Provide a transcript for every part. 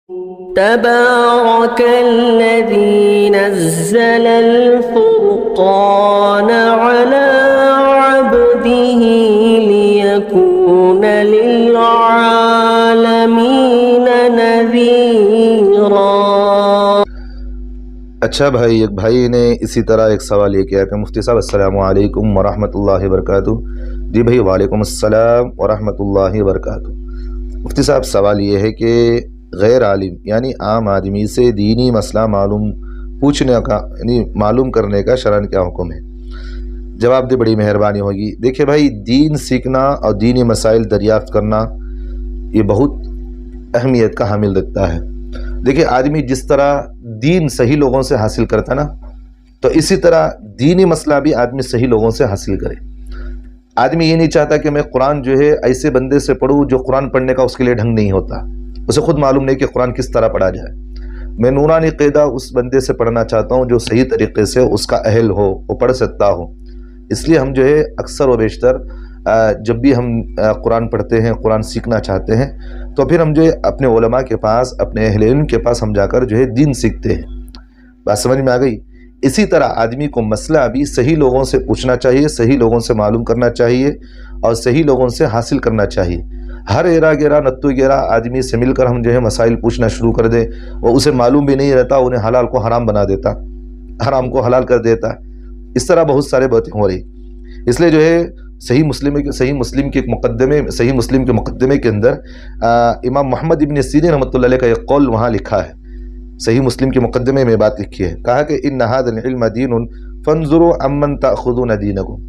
تبارك الذي نزل الفرقان على عبده ليكون للعالمين نذيرا۔ اچھا بھائی، ایک بھائی نے اسی طرح ایک سوال یہ کیا کہ مفتی صاحب السلام علیکم ورحمۃ اللہ وبرکاتہ۔ جی بھائی، وعلیکم السلام ورحمۃ اللہ وبرکاتہ۔ مفتی صاحب سوال یہ ہے کہ غیر عالم یعنی عام آدمی سے دینی مسئلہ معلوم کرنے کا شرعاً کیا حکم ہے؟ جواب دے، بڑی مہربانی ہوگی۔ دیکھیں بھائی، دین سیکھنا اور دینی مسائل دریافت کرنا یہ بہت اہمیت کا حامل رکھتا ہے۔ دیکھیں، آدمی جس طرح دین صحیح لوگوں سے حاصل کرتا نا، تو اسی طرح دینی مسئلہ بھی آدمی صحیح لوگوں سے حاصل کرے۔ آدمی یہ نہیں چاہتا کہ میں قرآن جو ہے ایسے بندے سے پڑھوں جو قرآن پڑھنے کا اس کے لیے ڈھنگ نہیں ہوتا، اسے خود معلوم نہیں کہ قرآن کس طرح پڑھا جائے۔ میں نورانی قاعدہ اس بندے سے پڑھنا چاہتا ہوں جو صحیح طریقے سے اس کا اہل ہو، وہ پڑھ سکتا ہو۔ اس لیے ہم جو ہے اکثر و بیشتر جب بھی ہم قرآن پڑھتے ہیں، قرآن سیکھنا چاہتے ہیں، تو پھر ہم جو ہے اپنے علماء کے پاس، اپنے اہل علم کے پاس ہم جا کر جو ہے دین سیکھتے ہیں۔ بات سمجھ میں آ گئی؟ اسی طرح آدمی کو مسئلہ بھی صحیح لوگوں سے پوچھنا چاہیے، صحیح لوگوں سے معلوم کرنا چاہیے اور صحیح لوگوں سے حاصل کرنا چاہیے۔ ہر ایرا گیرا نتو گیرا آدمی سے مل کر ہم جو ہے مسائل پوچھنا شروع کر دیں، وہ اسے معلوم بھی نہیں رہتا، انہیں حلال کو حرام بنا دیتا، حرام کو حلال کر دیتا۔ اس طرح بہت سارے باتیں ہو رہی۔ اس لیے جو ہے صحیح مسلم کے مقدمے کے اندر امام محمد ابن سیرین رحمۃ اللہ علیہ کا ایک قول وہاں لکھا ہے۔ صحیح مسلم کے مقدمے میں بات لکھی ہے، کہا کہ ان ھذا العلم دین فانظروا عمن تاخذون دینکم۔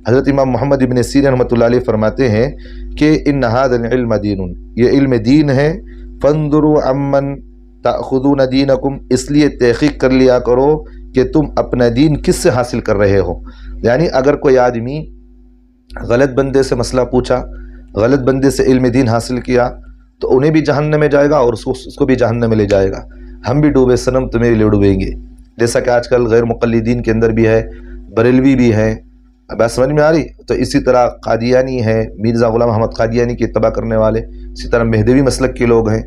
حضرت امام محمد ابن سیرین رحمۃ اللہ علیہ فرماتے ہیں کہ ان ھذا العلم دین، یہ علم دین ہے، فانظروا عمن تاخذون دینکم، اس لیے تحقیق کر لیا کرو کہ تم اپنا دین کس سے حاصل کر رہے ہو۔ یعنی اگر کوئی آدمی غلط بندے سے مسئلہ پوچھا، غلط بندے سے علم دین حاصل کیا، تو انہیں بھی جہنم میں جائے گا اور اس کو بھی جہنم میں لے جائے گا۔ ہم بھی ڈوبے صنم تمہیں لے ڈوبیں گے، جیسا کہ آج کل غیر مقلدین کے اندر بھی ہے، بریلوی بھی ہے۔ بات سمجھ میں آ رہی؟ تو اسی طرح قادیانی ہے، مرزا غلام احمد قادیانی کی اتباع کرنے والے، اسی طرح مہدوی مسلک کے لوگ ہیں،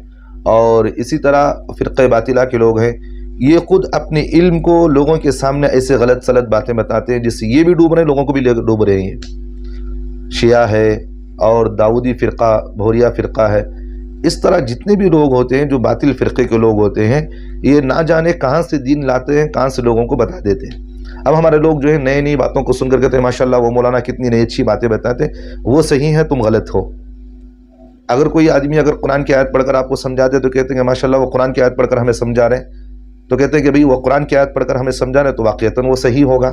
اور اسی طرح فرقہ باطلہ کے لوگ ہیں۔ یہ خود اپنے علم کو لوگوں کے سامنے ایسے غلط سلط باتیں بتاتے ہیں جس سے یہ بھی ڈوب رہے ہیں، لوگوں کو بھی ڈوب رہے ہیں۔ شیعہ ہے اور داؤدی فرقہ، بھوریا فرقہ ہے، اس طرح جتنے بھی لوگ ہوتے ہیں جو باطل فرقے کے لوگ ہوتے ہیں، یہ نہ جانے کہاں سے دین لاتے ہیں، کہاں سے لوگوں کو بتا دیتے ہیں۔ اب ہمارے لوگ جو ہے نئی نئی باتوں کو سن کر کہتے ہیں ماشاءاللہ وہ مولانا کتنی نئی اچھی باتیں بتاتے ہیں، وہ صحیح ہیں، تم غلط ہو۔ اگر کوئی آدمی اگر قرآن کی آیت پڑھ کر آپ کو سمجھاتے تو کہتے ہیں کہ ماشاءاللہ وہ قرآن کی آیت پڑھ کر ہمیں سمجھا رہے ہیں، تو کہتے ہیں کہ بھئی وہ قرآن کی آیت پڑھ کر ہمیں سمجھا رہے ہیں تو واقعتاً وہ صحیح ہوگا۔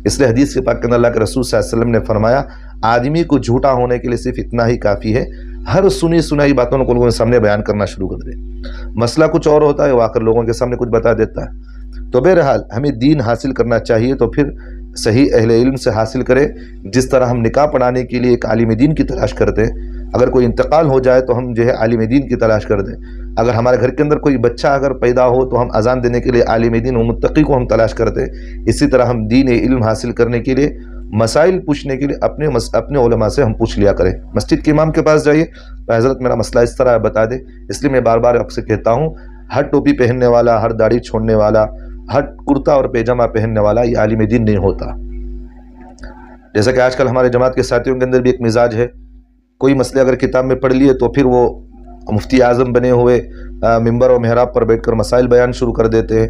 اس لیے حدیث کے پاک کے اندر اللہ کے رسول صلی اللہ علیہ وسلم نے فرمایا، آدمی کو جھوٹا ہونے کے لیے صرف اتنا ہی کافی ہے، ہر سنی سنائی باتوں کو لوگوں کے سامنے بیان کرنا شروع کر دے۔ مسئلہ کچھ اور ہوتا ہے، وہ آ کر لوگوں کے سامنے کچھ بتا دیتا ہے۔ تو بہرحال ہمیں دین حاصل کرنا چاہیے تو پھر صحیح اہل علم سے حاصل کرے، جس طرح ہم نکاح پڑھانے کے لیے ایک عالم دین کی تلاش کرتے ہیں، اگر کوئی انتقال ہو جائے تو ہم جو ہے عالم دین کی تلاش کر دیں۔ اگر ہمارے گھر کے اندر کوئی بچہ اگر پیدا ہو تو ہم اذان دینے کے لیے عالم دین و متقی کو ہم تلاش کرتے ہیں۔ اسی طرح ہم دین علم حاصل کرنے کے لیے، مسائل پوچھنے کے لیے اپنے علماء سے ہم پوچھ لیا کریں۔ مسجد کے امام کے پاس جائیے تو حضرت میرا مسئلہ اس طرح بتا دے۔ اس لیے میں بار بار آپ سے کہتا ہوں، ہر ٹوپی پہننے والا، ہر داڑھی چھوڑنے والا، ہر کرتا اور پیجامہ پہننے والا یہ عالم دین نہیں ہوتا۔ جیسا کہ آج کل ہمارے جماعت کے ساتھیوں کے اندر بھی ایک مزاج ہے، کوئی مسئلے اگر کتاب میں پڑھ لیے تو پھر وہ مفتی اعظم بنے ہوئے ممبر و محراب پر بیٹھ کر مسائل بیان شروع کر دیتے ہیں۔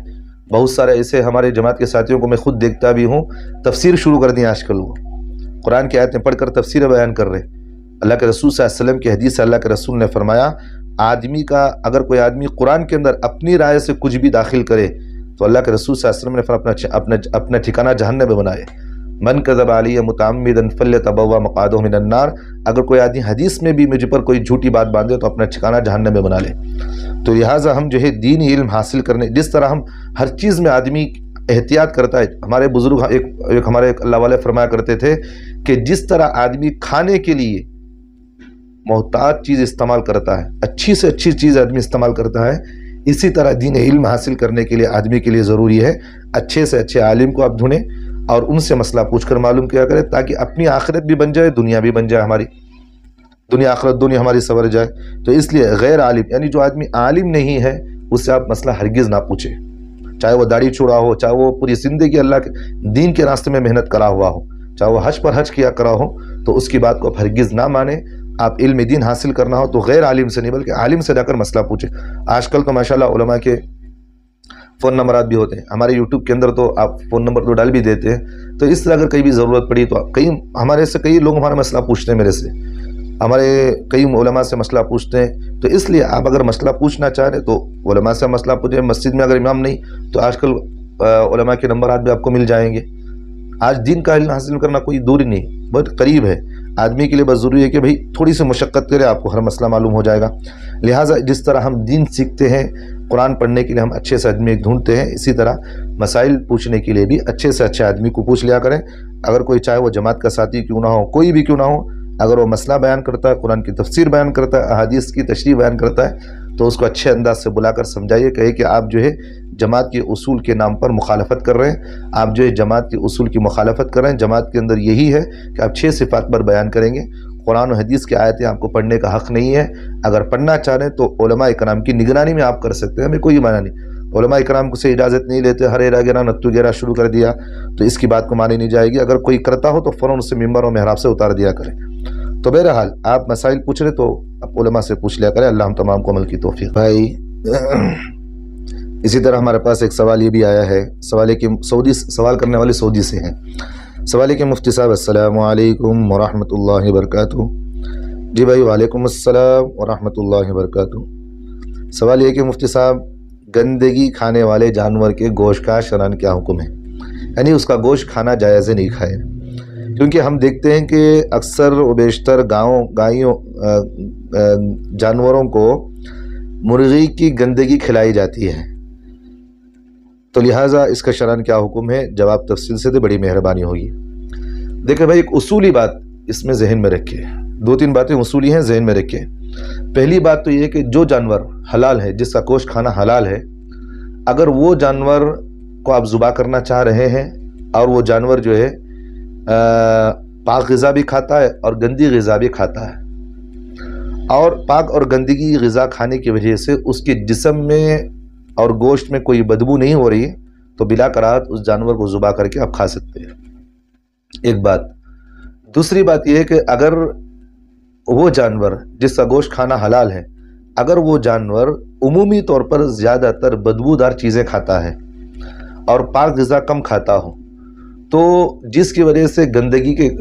بہت سارے ایسے ہمارے جماعت کے ساتھیوں کو میں خود دیکھتا بھی ہوں، تفسیر شروع کر دی آج کل، وہ قرآن کی آیتیں پڑھ کر تفسیر بیان کر رہے۔ اللہ کے رسول صلی اللہ علیہ وسلم کی حدیث ہے، اللہ کے رسول نے فرمایا، اگر کوئی آدمی قرآن کے اندر اپنی رائے سے کچھ بھی داخل کرے تو اللہ کے رسول صلی اللہ علیہ وسلم نے فرمایا اپنا ٹھکانہ جہنم میں بنائے۔ من کذب علی متعمدا فلیتبوأ مقعدہ من النار، اگر کوئی آدمی حدیث میں بھی مجھ پر کوئی جھوٹی بات باندھے تو اپنا ٹھکانہ جہنم میں بنا لے۔ تو لہٰذا ہم جو ہے دینی علم حاصل کرنے، جس طرح ہم ہر چیز میں آدمی احتیاط کرتا ہے، ہمارے بزرگ ہمارے اللہ والے فرمایا کرتے تھے کہ جس طرح آدمی کھانے کے لیے محتاط چیز استعمال کرتا ہے، اچھی سے اچھی چیز آدمی استعمال کرتا ہے، اسی طرح دین علم حاصل کرنے کے لیے آدمی کے لیے ضروری ہے اچھے سے اچھے عالم کو آپ ڈھونڈیں اور ان سے مسئلہ پوچھ کر معلوم کیا کرے، تاکہ اپنی آخرت بھی بن جائے، دنیا بھی بن جائے ہماری۔ دنیا آخرت دنیا ہماری سنور جائے. تو اس لیے غیر عالم یعنی جو آدمی عالم نہیں ہے اس سے آپ مسئلہ ہرگز نہ پوچھیں، چاہے وہ داڑھی چھوڑا ہو، چاہے وہ پوری زندگی اللہ کے دین کے راستے میں محنت کرا ہوا ہو، چاہے وہ حج پر حج کیا کرا ہو، تو اس کی بات کو آپ ہرگز نہ مانیں. آپ علم دین حاصل کرنا ہو تو غیر عالم سے نہیں بلکہ عالم سے جا کر مسئلہ پوچھیں. آج کل تو ماشاءاللہ علماء کے فون نمبرات بھی ہوتے ہیں، ہمارے یوٹیوب کے اندر تو آپ فون نمبر تو ڈال بھی دیتے ہیں. تو اس طرح اگر کہیں بھی ضرورت پڑی تو کئی ہمارے سے کئی لوگ ہمارا مسئلہ پوچھتے ہیں، میرے سے ہمارے کئی علماء سے مسئلہ پوچھتے ہیں. تو اس لیے آپ اگر مسئلہ پوچھنا چاہ رہے تو علماء سے مسئلہ پوچھیں. مسجد میں اگر امام نہیں تو آج کل علماء کے نمبرات بھی آپ کو مل جائیں گے. آج دین کا علم حاصل کرنا کوئی دوری نہیں، بہت قریب ہے. آدمی کے لیے بس ضروری ہے کہ بھئی تھوڑی سی مشقت کرے، آپ کو ہر مسئلہ معلوم ہو جائے گا. لہٰذا جس طرح ہم دین سیکھتے ہیں، قرآن پڑھنے کے لیے ہم اچھے سے آدمی ڈھونڈتے ہیں، اسی طرح مسائل پوچھنے کے لیے بھی اچھے سے اچھے آدمی کو پوچھ لیا کریں. اگر کوئی چاہے وہ جماعت کا ساتھی کیوں نہ ہو، کوئی بھی کیوں نہ ہو، اگر وہ مسئلہ بیان کرتا ہے، قرآن کی تفسیر بیان کرتا ہے، احادیث کی تشریح بیان کرتا ہے، تو اس کو اچھے انداز سے بلا کر سمجھائیے، کہے کہ آپ جو ہے جماعت کے اصول کے نام پر مخالفت کر رہے ہیں، آپ جو ہے جماعت کے اصول کی مخالفت کر رہے ہیں. جماعت کے اندر یہی ہے کہ آپ 6 صفات پر بیان کریں گے. قرآن و حدیث کی آیتیں آپ کو پڑھنے کا حق نہیں ہے. اگر پڑھنا چاہ رہے ہیں تو علماء کرام کی نگرانی میں آپ کر سکتے ہیں، ہمیں کوئی معنی نہیں. علماء کرام سے اجازت نہیں لیتے، ہر ایرا گرا نتو گرا شروع کر دیا تو اس کی بات کو مانی نہیں جائے گی. اگر کوئی کرتا ہو تو فوراً اس سے ممبر و محراب سے اتار دیا کریں. تو بہرحال آپ مسائل پوچھ رہے تو آپ علماء سے پوچھ لیا کریں. اللہ ہم تمام کو عمل کی توفیق. بھائی اسی طرح ہمارے پاس ایک سوال یہ بھی آیا ہے، سوال ہے کہ سوال کرنے والے سعودی سے ہیں. سوال ہے کہ مفتی صاحب السلام علیکم ورحمۃ اللہ وبرکاتہ. جی بھائی وعلیکم السلام ورحمۃ اللہ وبرکاتہ. سوال یہ کہ مفتی صاحب گندگی کھانے والے جانور کے گوشت کا شرعاً کیا حکم ہے؟ یعنی اس کا گوشت کھانا جائز نہیں کھائے، کیونکہ ہم دیکھتے ہیں کہ اکثر و بیشتر گایوں جانوروں کو مرغی کی گندگی کھلائی جاتی ہے. تو لہٰذا اس کا شرعاً کیا حکم ہے؟ جواب تفصیل سے دے، بڑی مہربانی ہوگی. دیکھیں بھائی ایک اصولی بات اس میں ذہن میں رکھے، 2-3 باتیں اصولی ہیں ذہن میں رکھے. پہلی بات تو یہ ہے کہ جو جانور حلال ہے، جس کا گوشت کھانا حلال ہے، اگر وہ جانور کو آپ ذبح کرنا چاہ رہے ہیں اور وہ جانور جو ہے پاک غذا بھی کھاتا ہے اور گندی غذا بھی کھاتا ہے، اور پاک اور گندگی غذا کھانے کی وجہ سے اس کے جسم میں اور گوشت میں کوئی بدبو نہیں ہو رہی ہے تو بلا کراہت اس جانور کو ذبح کر کے آپ کھا سکتے ہیں. ایک بات. دوسری بات یہ ہے کہ اگر وہ جانور جس کا گوشت کھانا حلال ہے، اگر وہ جانور عمومی طور پر زیادہ تر بدبودار چیزیں کھاتا ہے اور پاک غذا کم کھاتا ہو، تو جس کی وجہ سے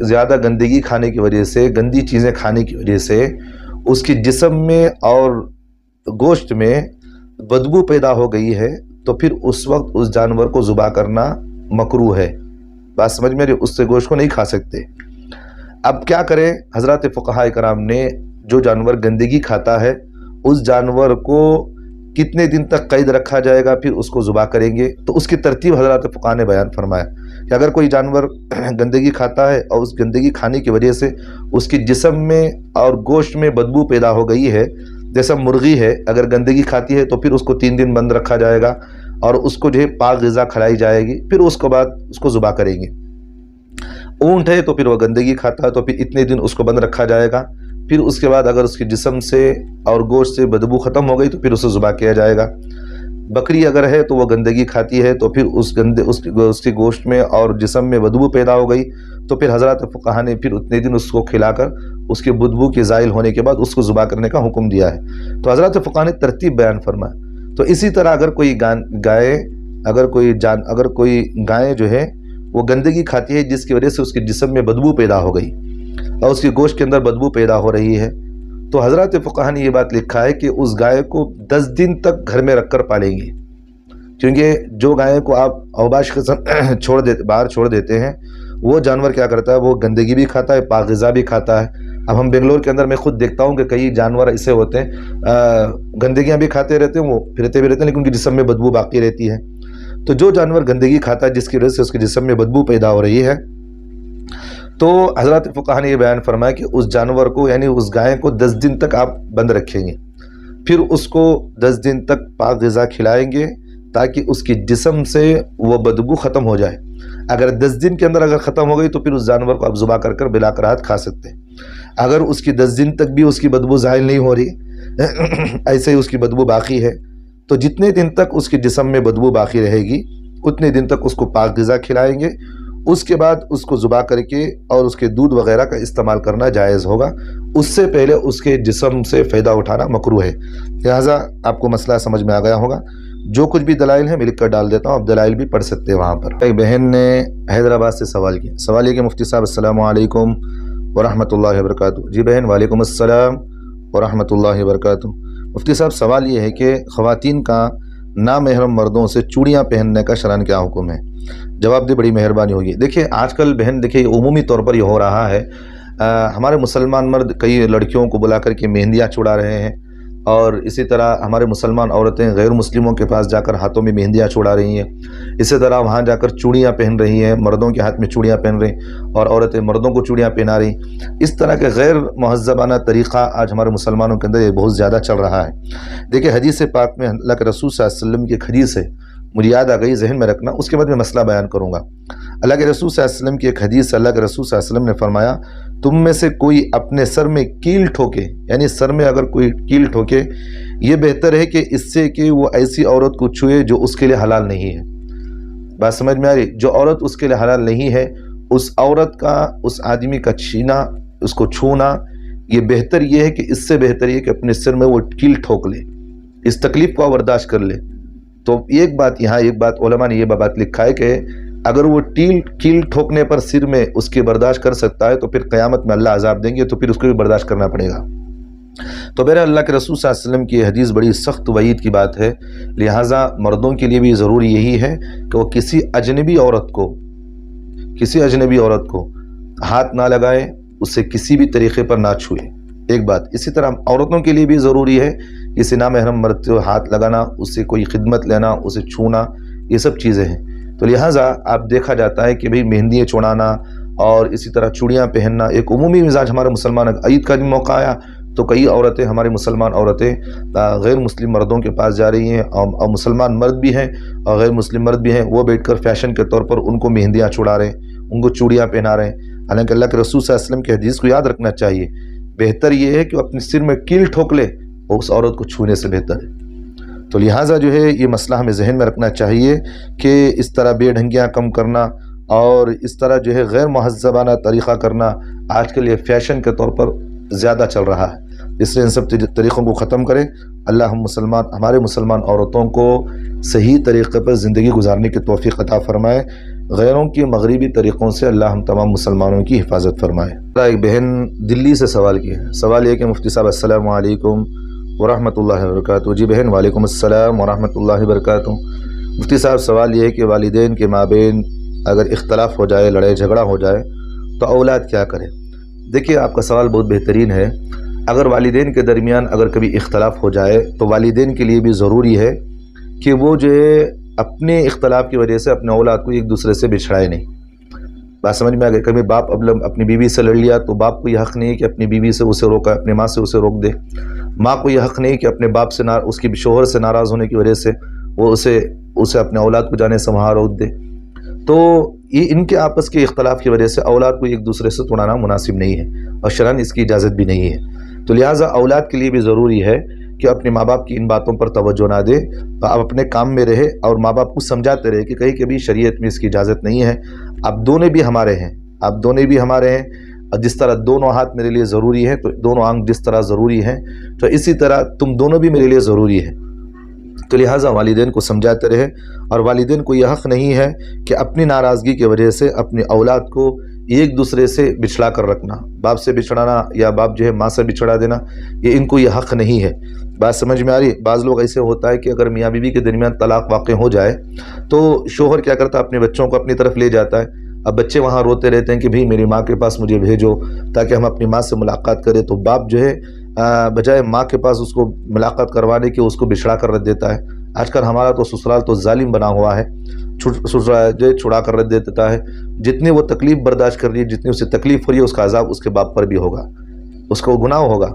زیادہ گندگی کھانے کی وجہ سے، گندی چیزیں کھانے کی وجہ سے اس کے جسم میں اور گوشت میں بدبو پیدا ہو گئی ہے، تو پھر اس وقت اس جانور کو ذبح کرنا مکروہ ہے. بات سمجھ میں اس سے گوشت کو نہیں کھا سکتے. اب کیا کریں؟ حضرات فقہاء کرام نے جو جانور گندگی کھاتا ہے اس جانور کو کتنے دن تک قید رکھا جائے گا، پھر اس کو ذبح کریں گے. تو اس کی ترتیب حضرات فقہاء نے بیان فرمایا کہ اگر کوئی جانور گندگی کھاتا ہے اور اس گندگی کھانے کی وجہ سے اس کے جسم میں اور گوشت میں بدبو پیدا ہو گئی ہے، جیسا مرغی ہے اگر گندگی کھاتی ہے تو پھر اس کو 3 دن بند رکھا جائے گا اور اس کو جو ہے پاک غذا کھلائی جائے گی، پھر اس کے بعد اس کو ذبح کریں گے. اونٹ ہے تو پھر وہ گندگی کھاتا ہے تو پھر اتنے دن اس کو بند رکھا جائے گا، پھر اس کے بعد اگر اس کے جسم سے اور گوشت سے بدبو ختم ہو گئی تو پھر اسے ذبح کیا جائے گا. بکری اگر ہے تو وہ گندگی کھاتی ہے تو پھر اس کے گوشت میں اور جسم میں بدبو پیدا ہو گئی تو پھر حضرات فقہاء نے پھر اتنے دن اس کو کھلا کر اس کے بدبو کے زائل ہونے کے بعد اس کو ذبح کرنے کا حکم دیا ہے. تو حضرات فقہاء نے ترتیب بیان فرمایا. تو اسی طرح اگر کوئی گائے جو ہے وہ گندگی کھاتی ہے جس کی وجہ سے اس کے جسم میں بدبو پیدا ہو گئی اور اس کے گوشت کے اندر بدبو پیدا ہو رہی ہے، تو حضرات فقہاء نے یہ بات لکھا ہے کہ اس گائے کو 10 دن تک گھر میں رکھ کر پالیں گے. کیونکہ جو گائے کو آپ اوباش قسم باہر چھوڑ دیتے ہیں، وہ جانور کیا کرتا ہے، وہ گندگی بھی کھاتا ہے، پاک غذا بھی کھاتا ہے. اب ہم بنگلور کے اندر میں خود دیکھتا ہوں کہ کئی جانور ایسے ہوتے ہیں گندگیاں بھی کھاتے رہتے ہیں، وہ پھرتے بھی رہتے ہیں لیکن ان کے جسم میں بدبو باقی رہتی ہے. تو جو جانور گندگی کھاتا ہے جس کی وجہ سے اس کے جسم میں بدبو پیدا ہو رہی ہے، تو حضرات فقہاء نے یہ بیان فرمایا کہ اس جانور کو یعنی اس گائے کو 10 دن تک آپ بند رکھیں گے، پھر اس کو 10 دن تک پاک غذا کھلائیں گے تاکہ اس کی جسم سے وہ بدبو ختم ہو جائے. اگر 10 دن کے اندر اگر ختم ہو گئی تو پھر اس جانور کو آپ ذبح کر کر بلا کراہت کھا سکتے ہیں۔ اگر اس کی 10 دن تک بھی اس کی بدبو زائل نہیں ہو رہی، ایسے ہی اس کی بدبو باقی ہے، تو جتنے دن تک اس کے جسم میں بدبو باقی رہے گی اتنے دن تک اس کو پاک غذا کھلائیں گے، اس کے بعد اس کو ذبح کر کے اور اس کے دودھ وغیرہ کا استعمال کرنا جائز ہوگا، اس سے پہلے اس کے جسم سے فائدہ اٹھانا مکروہ ہے۔ لہٰذا آپ کو مسئلہ سمجھ میں آ گیا ہوگا۔ جو کچھ بھی دلائل ہیں میں لکھ کر ڈال دیتا ہوں، آپ دلائل بھی پڑھ سکتے ہیں وہاں پر۔ ایک بہن نے حیدرآباد سے سوال کیا، سوال یہ کہ مفتی صاحب السلام علیکم ورحمۃ اللہ وبرکاتہ۔ جی بہن، وعلیکم السلام ورحمۃ اللہ وبرکاتہ۔ مفتی صاحب سوال یہ ہے کہ خواتین کا نامحرم مردوں سے چوڑیاں پہننے کا شرعاً کیا حکم ہے؟ جواب دے، بڑی مہربانی ہوگی۔ دیکھیں آج کل بہن دیکھیں عمومی طور پر یہ ہو رہا ہے، ہمارے مسلمان مرد کئی لڑکیوں کو بلا کر کے مہندیاں چھڑا رہے ہیں، اور اسی طرح ہمارے مسلمان عورتیں غیر مسلموں کے پاس جا کر ہاتھوں میں مہندیاں چھڑا رہی ہیں، اسی طرح وہاں جا کر چوڑیاں پہن رہی ہیں، مردوں کے ہاتھ میں چوڑیاں پہن رہی ہیں اور عورتیں مردوں کو چوڑیاں پہنا رہی۔ اس طرح کے غیر مہذبانہ طریقہ آج ہمارے مسلمانوں کے اندر یہ بہت زیادہ چل رہا ہے۔ دیکھیں حدیث پاک میں اللہ کے رسول صلی اللہ علیہ وسلم کی ایک حدیث ہے، مجھے یاد آ گئی، ذہن میں رکھنا، اس کے بعد میں مسئلہ بیان کروں گا۔ اللہ کے رسول صلی اللہ علیہ وسلم کی ایک حدیث، اللہ کے رسول صلی اللہ علیہ وسلم نے فرمایا، تم میں سے کوئی اپنے سر میں کیل ٹھوکے، یعنی سر میں اگر کوئی کیل ٹھوکے، یہ بہتر ہے کہ اس سے کہ وہ ایسی عورت کو چھوئے جو اس کے لیے حلال نہیں ہے۔ بات سمجھ میں آ رہی؟ جو عورت اس کے لیے حلال نہیں ہے، اس عورت کا، اس آدمی کا چھینا، اس کو چھونا، یہ بہتر یہ ہے کہ اس سے بہتر یہ کہ اپنے سر میں وہ کیل ٹھوک لے، اس تکلیف کو برداشت کر لے۔ تو ایک بات یہاں، ایک بات علماء نے یہ بات لکھا ہے کہ اگر وہ کیل ٹھوکنے پر سر میں اس کی برداشت کر سکتا ہے تو پھر قیامت میں اللہ عذاب دیں گے، تو پھر اس کو بھی برداشت کرنا پڑے گا۔ تو بہرحال اللہ کے رسول صلی اللہ علیہ وسلم کی حدیث بڑی سخت وعید کی بات ہے، لہٰذا مردوں کے لیے بھی ضروری یہی ہے کہ وہ کسی اجنبی عورت کو ہاتھ نہ لگائے، اسے کسی بھی طریقے پر نہ چھوئے، ایک بات۔ اسی طرح عورتوں کے لیے بھی ضروری ہے کسی نامحرم مرد کو ہاتھ لگانا، اس سے کوئی خدمت لینا، اسے چھونا، یہ سب چیزیں ہیں۔ تو لہٰذا آپ دیکھا جاتا ہے کہ بھئی مہندیاں چھڑانا اور اسی طرح چوڑیاں پہننا ایک عمومی مزاج ہمارے مسلمان، عید کا بھی موقع آیا تو کئی عورتیں، ہماری مسلمان عورتیں غیر مسلم مردوں کے پاس جا رہی ہیں، اور مسلمان مرد بھی ہیں اور غیر مسلم مرد بھی ہیں، وہ بیٹھ کر فیشن کے طور پر ان کو مہندیاں چھڑا رہے ہیں، ان کو چوڑیاں پہنا رہے ہیں۔ حالانکہ اللہ کے رسول صلی اللہ علیہ وسلم کی حدیث کو یاد رکھنا چاہیے، بہتر یہ ہے کہ وہ اپنے سر میں کیل ٹھوک لے، اور اس عورت کو چھونے سے بہتر ہے۔ تو لہٰذا جو ہے یہ مسئلہ ہمیں ذہن میں رکھنا چاہیے کہ اس طرح بے ڈھنگیاں کم کرنا اور اس طرح جو ہے غیر مہذبانہ طریقہ کرنا آج کل یہ فیشن کے طور پر زیادہ چل رہا ہے، اس لیے ان سب طریقوں کو ختم کریں۔ اللہ ہمارے مسلمان عورتوں کو صحیح طریقے پر زندگی گزارنے کی توفیق عطا فرمائے، غیروں کی مغربی طریقوں سے اللہ ہم تمام مسلمانوں کی حفاظت فرمائے۔ ایک بہن دلی سے سوال کیا ہے، سوال یہ کہ مفتی صاحب السلام علیکم ورحمۃ اللہ وبرکاتہ۔ جی بہن، وعلیکم السلام ورحمۃ اللہ وبرکاتہ۔ مفتی صاحب سوال یہ ہے کہ والدین کے مابین اگر اختلاف ہو جائے، لڑائی جھگڑا ہو جائے تو اولاد کیا کرے؟ دیکھیے آپ کا سوال بہت بہترین ہے۔ اگر والدین کے درمیان اگر کبھی اختلاف ہو جائے تو والدین کے لیے بھی ضروری ہے کہ وہ جو ہے اپنے اختلاف کی وجہ سے اپنے اولاد کو ایک دوسرے سے بچھڑائے نہیں۔ بات سمجھ میں آ گئی؟ کبھی باپ اپنی بیوی سے لڑ لیا تو باپ کو یہ حق نہیں ہے کہ اپنی بیوی سے اسے روکا، اپنی ماں سے اسے روک دے۔ ماں کو یہ حق نہیں کہ اپنے باپ سے اس کی شوہر سے ناراض ہونے کی وجہ سے وہ اسے اپنے اولاد کو جانے سے وہاں روک دے۔ تو یہ ان کے آپس کے اختلاف کی وجہ سے اولاد کو ایک دوسرے سے توڑانا مناسب نہیں ہے، اور شرعاً اس کی اجازت بھی نہیں ہے۔ تو لہٰذا اولاد کے لیے بھی ضروری ہے کہ اپنے ماں باپ کی ان باتوں پر توجہ نہ دے، آپ اپنے کام میں رہے اور ماں باپ کو سمجھاتے رہے کہ کہیں کبھی شریعت میں اس کی اجازت نہیں ہے، آپ دونوں بھی ہمارے ہیں، اور جس طرح دونوں ہاتھ میرے لیے ضروری ہے تو دونوں آنکھ جس طرح ضروری ہیں تو اسی طرح تم دونوں بھی میرے لیے ضروری ہے۔ تو لہٰذا والدین کو سمجھاتے رہے، اور والدین کو یہ حق نہیں ہے کہ اپنی ناراضگی کی وجہ سے اپنی اولاد کو ایک دوسرے سے بچھڑا کر رکھنا، باپ سے بچھڑانا یا باپ جو ہے ماں سے بچھڑا دینا، ان کو یہ حق نہیں ہے۔ بات سمجھ میں آ رہی؟ بعض لوگ ایسے ہوتا ہے کہ اگر میاں بیوی کے درمیان طلاق واقع ہو جائے تو شوہر کیا کرتا ہے، اپنے بچوں کو اپنی طرف لے جاتا ہے۔ اب بچے وہاں روتے رہتے ہیں کہ بھئی میری ماں کے پاس مجھے بھیجو تاکہ ہم اپنی ماں سے ملاقات کریں، تو باپ جو ہے بجائے ماں کے پاس اس کو ملاقات کروانے کے اس کو بچھڑا کر رکھ دیتا ہے۔ آج کل ہمارا تو سسرال تو ظالم بنا ہوا ہے، چھڑا کر رکھ دیتا ہے۔ جتنی وہ تکلیف برداشت کر رہی ہے، جتنی اسے تکلیف ہو رہی ہے، اس کا عذاب اس کے باپ پر بھی ہوگا، اس کو گناہ ہوگا۔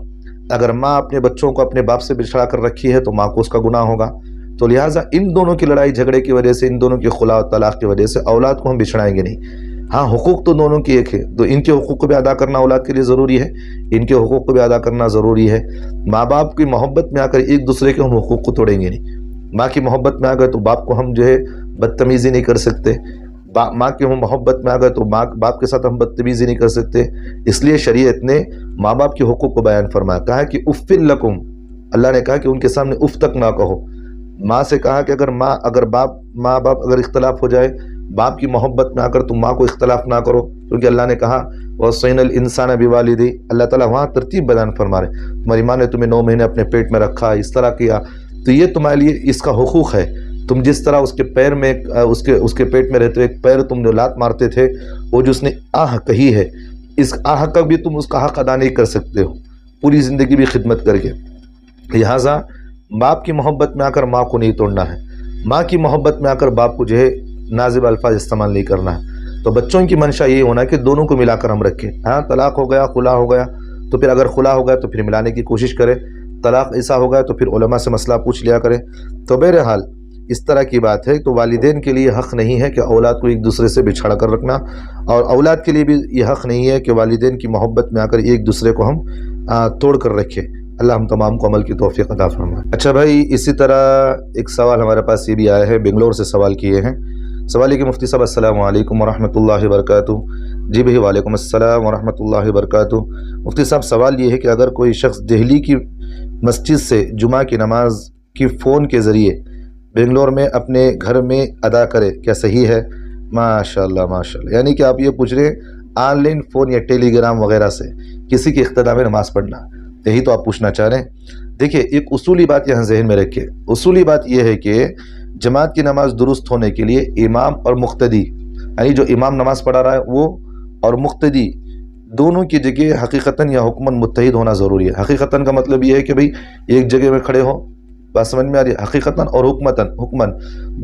اگر ماں اپنے بچوں کو اپنے باپ سے بچھڑا کر رکھی ہے تو ماں کو اس کا گناہ ہوگا۔ تو لہٰذا ان دونوں کی لڑائی جھگڑے کی وجہ سے، ان دونوں کی خلا و طلاق کی وجہ سے اولاد کو ہم بچھڑائیں گے نہیں۔ ہاں حقوق تو دونوں کی ایک ہے، تو ان کے حقوق کو بھی ادا کرنا اولاد کے لیے ضروری ہے، ان کے حقوق کو بھی ادا کرنا ضروری ہے۔ ماں باپ کی محبت میں آ کر ایک دوسرے کے ہم حقوق کو توڑیں گے نہیں۔ ماں کی محبت میں آ گئے تو باپ کو ہم جو ہے بدتمیزی نہیں کر سکتے، ماں کی محبت میں آ گئے تو باپ کے ساتھ ہم بدتمیزی نہیں کر سکتے۔ اس لیے شریعت نے ماں باپ کے حقوق کو بیان فرمایا، کہا کہ اف لکم، اللہ نے کہا کہ ان کے سامنے اف تک نہ کہو۔ ماں سے کہا کہ اگر ماں باپ اگر اختلاف ہو جائے، باپ کی محبت میں آ کر تم ماں کو اختلاف نہ کرو، کیونکہ اللہ نے کہا وَوَصَّيْنَا الْإِنسَانَ بِوَالِدَيْهِ، اللہ تعالیٰ وہاں ترتیب بیان فرما رہے، تمہاری ماں نے تمہیں 9 مہینے اپنے پیٹ میں رکھا، اس طرح کیا، تو یہ تمہارے لیے اس کا حقوق ہے۔ تم جس طرح اس کے پیر میں اس کے پیٹ میں رہتے ہوئے ایک پیر تم جو لات مارتے تھے، وہ جو اس نے آہ کہی ہے، اس آہ کا بھی تم اس کا حق ادا نہیں کر سکتے ہو پوری زندگی بھی خدمت کر کے۔ لہٰذا باپ کی محبت میں آ کر ماں کو نہیں توڑنا ہے، ماں کی محبت میں آ کر باپ کو جو ہے نازب الفاظ استعمال نہیں کرنا ہے۔ تو بچوں کی منشا یہ ہونا ہے کہ دونوں کو ملا کر ہم رکھیں۔ ہاں طلاق ہو گیا، خلا ہو گیا، تو پھر اگر خلا ہو گیا تو پھر ملانے کی کوشش کریں، طلاق ایسا ہو گیا تو پھر علماء سے مسئلہ پوچھ لیا کریں۔ تو بہرحال اس طرح کی بات ہے۔ تو والدین کے لیے حق نہیں ہے کہ اولاد کو ایک دوسرے سے بچھڑا کر رکھنا، اور اولاد کے لیے بھی یہ حق نہیں ہے کہ والدین کی محبت میں آ کر ایک دوسرے کو ہم توڑ کر رکھیں۔ اللہ ہم تمام کو عمل کی توفیق عطا فرمائے۔ اچھا بھائی، اسی طرح ایک سوال ہمارے پاس یہ بھی آیا ہے، بنگلور سے سوال کیے ہیں۔ سوال ہے کہ مفتی صاحب السلام علیکم ورحمۃ اللہ وبرکاتہ۔ جی بھائی وعلیکم السلام ورحمۃ اللہ وبرکاتہ۔ مفتی صاحب سوال یہ ہے کہ اگر کوئی شخص دہلی کی مسجد سے جمعہ کی نماز کی فون کے ذریعے بنگلور میں اپنے گھر میں ادا کرے، کیا صحیح ہے؟ ماشاءاللہ ماشاءاللہ، یعنی کہ آپ یہ پوچھ رہے ہیں آن لائن فون یا ٹیلی گرام وغیرہ سے کسی کے اقتداء میں نماز پڑھنا، یہی تو آپ پوچھنا چاہ رہے ہیں۔ دیکھیے ایک اصولی بات یہاں ذہن میں رکھے، اصولی بات یہ ہے کہ جماعت کی نماز درست ہونے کے لیے امام اور مقتدی، یعنی جو امام نماز پڑھا رہا ہے وہ اور مقتدی دونوں کی جگہ حقیقتاً یا حکماً متحد ہونا ضروری ہے۔ حقیقتاً کا مطلب یہ ہے کہ بھئی ایک جگہ میں کھڑے ہو، بات سمجھ میں آ رہی ہے؟ حقیقتاً اور حکماً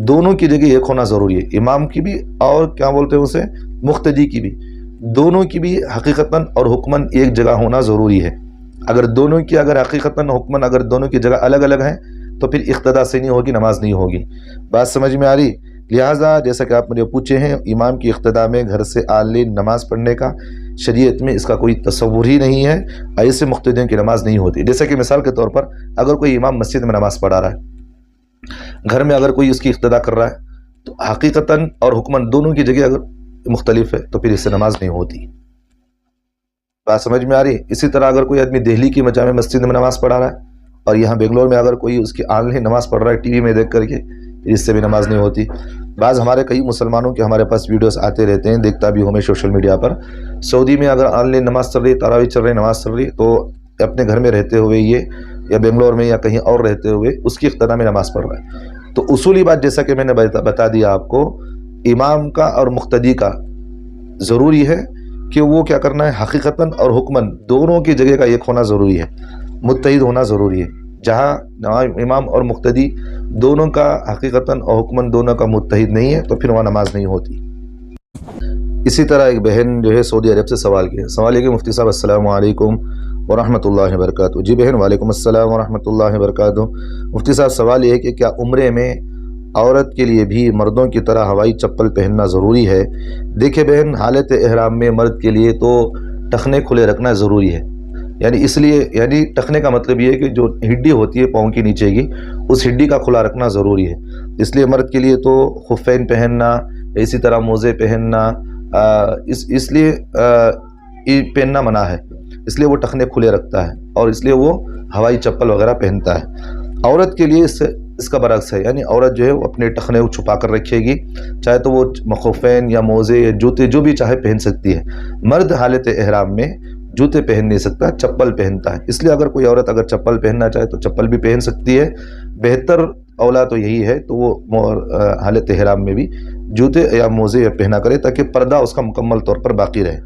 دونوں کی جگہ ایک ہونا ضروری ہے، امام کی بھی اور کیا بولتے ہیں اسے، مقتدی کی بھی، دونوں کی بھی حقیقتاً اور حکماً ایک جگہ ہونا ضروری ہے۔ اگر دونوں کی حقیقتاً حکماً اگر دونوں کی جگہ الگ الگ ہیں تو پھر اقتداء سے نہیں ہوگی، نماز نہیں ہوگی۔ بات سمجھ میں آ رہی؟ لہٰذا جیسا کہ آپ مجھے پوچھے ہیں، امام کی اقتداء میں گھر سے آن لائن نماز پڑھنے کا شریعت میں اس کا کوئی تصور ہی نہیں ہے، ایسے مقتدیوں کی نماز نہیں ہوتی۔ جیسا کہ مثال کے طور پر اگر کوئی امام مسجد میں نماز پڑھا رہا ہے، گھر میں اگر کوئی اس کی اقتداء کر رہا ہے تو حقیقتاً اور حکماً دونوں کی جگہ اگر مختلف ہے تو پھر اس سے نماز نہیں ہوتی۔ بات سمجھ میں آ رہی؟ اسی طرح اگر کوئی آدمی دہلی کی جامع مسجد میں نماز پڑھا رہا ہے اور یہاں بنگلور میں اگر کوئی اس کی آن لائن نماز پڑھ رہا ہے ٹی وی میں دیکھ کر کے، اس سے بھی نماز نہیں ہوتی۔ بعض ہمارے کئی مسلمانوں کے ہمارے پاس ویڈیوز آتے رہتے ہیں، دیکھتا بھی ہوں میں سوشل میڈیا پر، سعودی میں اگر آن لائن نماز چل رہی، تراویح چل رہی، نماز چل رہی، تو اپنے گھر میں رہتے ہوئے یہ یا بنگلور میں یا کہیں اور رہتے ہوئے اس کی اقتداء میں نماز پڑھ رہا ہے۔ تو اصولی بات جیسا کہ میں نے بتا دیا آپ کو، امام کا اور مقتدی کا ضروری ہے کہ وہ کیا کرنا ہے، حقیقتاً اور حکماً دونوں کی جگہ کا ایک ہونا ضروری ہے، متحد ہونا ضروری ہے۔ جہاں امام اور مقتدی دونوں کا حقیقتاً اور حکماً دونوں کا متحد نہیں ہے تو پھر وہاں نماز نہیں ہوتی۔ اسی طرح ایک بہن جو ہے سعودی عرب سے سوال کیا، سوال ہے کہ مفتی صاحب السلام علیکم ورحمۃ اللہ وبرکاتہ۔ جی بہن وعلیکم السلام ورحمۃ اللہ وبرکاتہ۔ مفتی صاحب سوال یہ ہے کہ کیا عمرے میں عورت کے لیے بھی مردوں کی طرح ہوائی چپل پہننا ضروری ہے؟ دیکھیں بہن، حالت احرام میں مرد کے لیے تو ٹخنے کھلے رکھنا ضروری ہے، یعنی اس لیے، یعنی ٹخنے کا مطلب یہ ہے کہ جو ہڈی ہوتی ہے پاؤں کی نیچے کی، اس ہڈی کا کھلا رکھنا ضروری ہے۔ اس لیے مرد کے لیے تو خفین پہننا، اسی طرح موزے پہننا، اس لیے پہننا منع ہے، اس لیے وہ ٹخنے کھلے رکھتا ہے اور اس لیے وہ ہوائی چپل وغیرہ پہنتا ہے۔ عورت کے لیے اس کا برعکس ہے، یعنی عورت جو ہے وہ اپنے ٹخنے چھپا کر رکھے گی، چاہے تو وہ خفین یا موزے یا جوتے جو بھی چاہے پہن سکتی ہے۔ مرد حالت احرام میں جوتے پہن نہیں سکتا، چپل پہنتا ہے۔ اس لیے اگر کوئی عورت اگر چپل پہننا چاہے تو چپل بھی پہن سکتی ہے۔ بہتر اولا تو یہی ہے تو وہ حالت احرام میں بھی جوتے یا موزے پہنا کرے تاکہ پردہ اس کا مکمل طور پر باقی رہے۔